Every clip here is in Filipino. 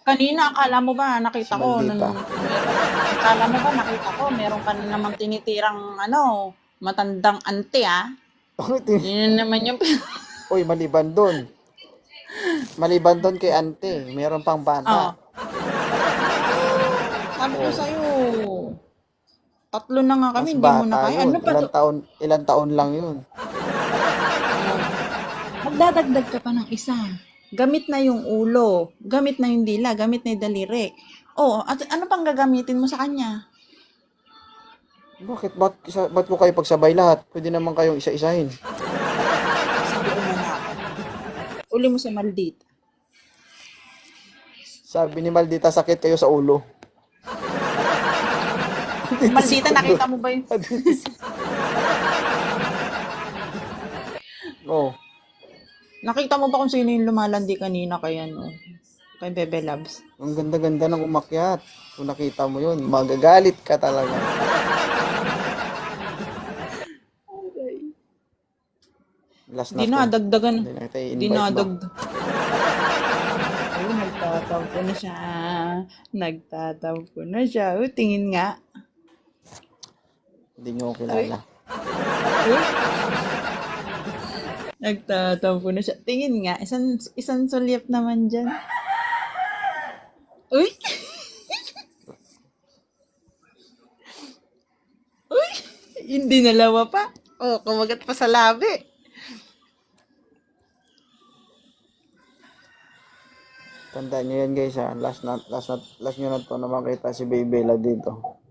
Kanina akala mo ba nakita Si ko nun Maldita. akala mo ba nakita ko meron ka na namang tinitirang ano, matandang ante, ah. Yun naman yung Uy, maliban doon kay ante, meron pang bata. oh, sabi ko Oh, sa'yo, tatlo na nga kami mas hindi mo na bata kaya. yun. Ano pa 'to? Ilang taon lang yun. Magdadagdag ka pa ng isa. Gamit na yung ulo, gamit na yung dila, gamit na yung daliri. Oh, at ano pang gagamitin mo sa kanya? Bakit? Ba't ko kayo pagsabay lahat? Pwede naman kayong isa-isahin. Sige, una na ako. Uli mo si Maldita. Sabi ni Maldita, sakit kayo sa ulo. Maldita, nakita mo ba yun? Oh, Nakita mo ba kung sino yung lumalandi kanina kay ano? Kay Bebe Labs? ang ganda-ganda ng umakyat. Kung nakita mo yun, magagalit ka talaga. Last na to. Dinadagdagan. Hindi na kita i-invite ba? Dinadagdag. Oh, nagtatampo na siya. Nagtatampo na siya. Oh, tingin nga. Hindi nyo ako kilala. Uy, nagtatampo na siya. Tingin nga. Isang sulyap naman dyan. Uy! Uy! Hindi nalawa pa. Oh, kumagat pa sa labi. Tandaan nyo yan guys ha. Last nyo na to na makita si Baby Bella dito.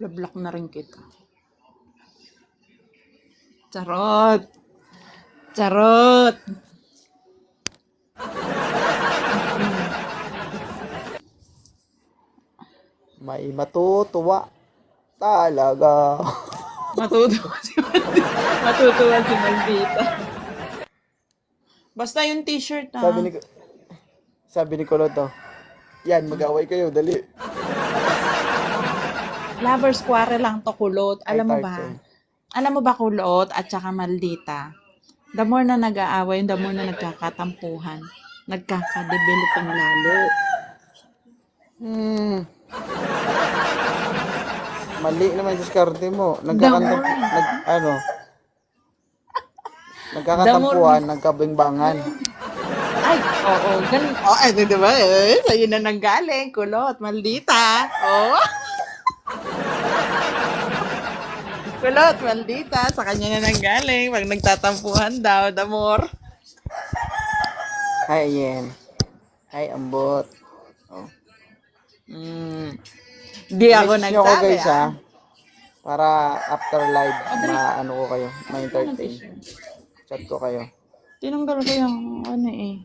Block na rin kita. Charot! Charot! May matutuwa talaga. Matutuwa si Maldita. Matutuwa si Maldita. Basta yung t-shirt ah. Sabi ni Kulot to. Yan, mag-away kayo, dali. Lovers quarrel lang to, Kulot. Alam mo ba? Tarte. Alam mo ba, Kulot at saka Maldita? The more na nag-aaway, the more na nagkakatampuhan. Nagkaka-develop ang lalo. Mali naman yung diskarte mo. Nagkakatampuan, nagkabingbangan. Ay, oo, ganun. Oh, ay, di ba? Sa'yo na nanggaling, Kulot, Maldita. Oh. Kulot, Maldita, sa kanya na nanggaling. Pag nagtatampuhan daw, the more. Hi, Yen. Hi, Ambot. Oh. Di ako Message nyo ko nagsabi, guys ha. Para after live, ano ko kayo, ma-entertain. Chat ko kayo. Tinanggal ko yung ano eh.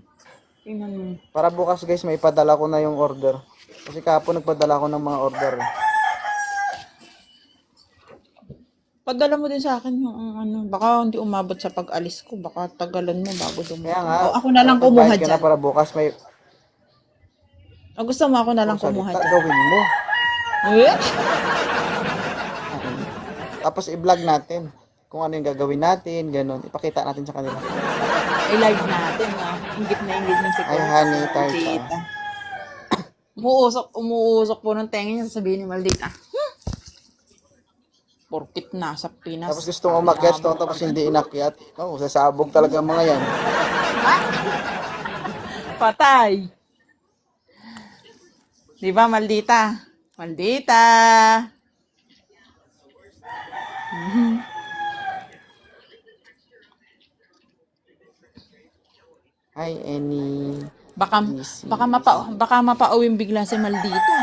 Tingnan mo. Para bukas guys, may ipadala ko na yung order. Kasi kahapon nagpadala ko ng mga order. Padala mo din sa akin yung ano. Baka hindi umabot sa pag-alis ko. Baka tagalan mo bago dumating. Kaya nga, O, ako na lang kumuha magbayad ka na dyan. para bukas may O, gusto mo ako na lang kumuha salita, dyan. gawin mo. Eh? Tapos i-vlog natin kung ano yung gagawin natin, ganun. Ipakita natin sa kanila. I-live natin, ah. Ingit na ingit ng si Ay, honey, tarta. Maldita. Umuusok po ng tenga niya, sasabihin ni Maldita. Porkit nasa Pinas. Tapos gusto mo umakyat to, tapos hindi inakyat. Oh, sasabog talaga mga yan. Patay. Di ba, Maldita? Maldita. Hi, Annie. Baka Easy. baka mapauwing bigla si Maldita.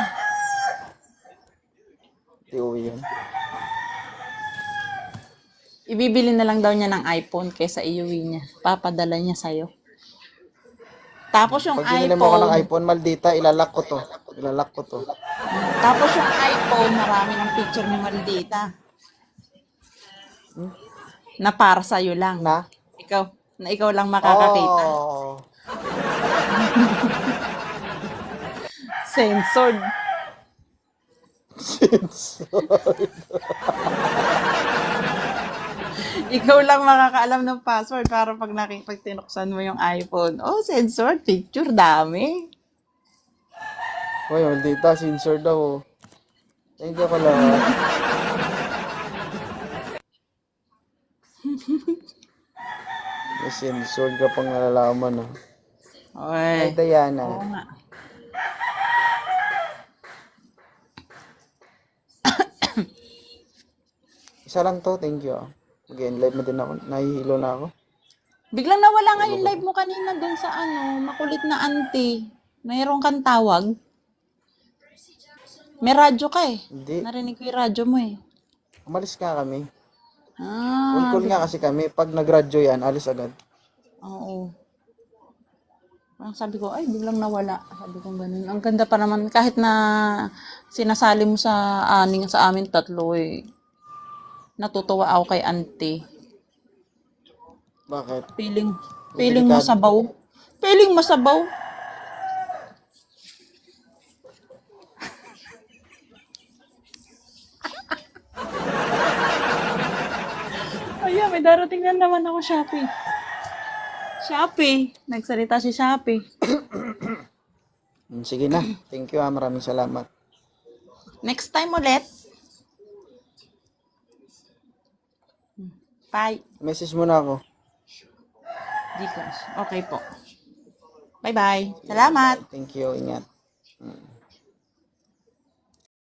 Tiuwi yun. Ibibili na lang daw niya ng iPhone kaysa iuwi niya. Papadala niya sa'yo. Tapos yung Pag binili mo ako ng iPhone, iPhone, Maldita, ilalak ko to. tapos yung iPhone, marami ng picture ni Maldita. Na para sa'yo lang. Na? Ikaw lang makakakita. Oh. Censored. Ikaw lang makakaalam ng password para pag tinuksan mo yung iPhone. Oh, censored picture, dami. Hoy, maldita, sensor daw. Thank you pala. May sensor ka pang nalalaman, ah. Hi, Oy. Diana. Oo nga. Isa lang to, thank you, ah. Again, live na din ako. Nahihilo na ako. Biglang nawala nga yung live mo kanina dun sa makulit na auntie. Mayroon kang tawag. May radyo ka eh. Hindi. Narinig ko yung radyo mo eh. Umalis nga kami. Ah, On-call nga kasi kami. Pag nag-radyo yan, alis agad. oo. Parang sabi ko, ay, biglang nawala. Sabi ko ganun. Ang ganda pa naman, kahit na sinasali mo sa amin tatlo eh. Natutuwa ako kay auntie. Bakit? Feeling Delikado. masabaw. Feeling masabaw. Ayan, may darating na naman ako, Shopee. Shopee. Nagsalita si Shopee. Sige na. Thank you, ah. Maraming salamat. Next time ulit. Bye. Message mo na ako. Gcash. Okay po. Bye-bye. Salamat. Thank you. Ingat.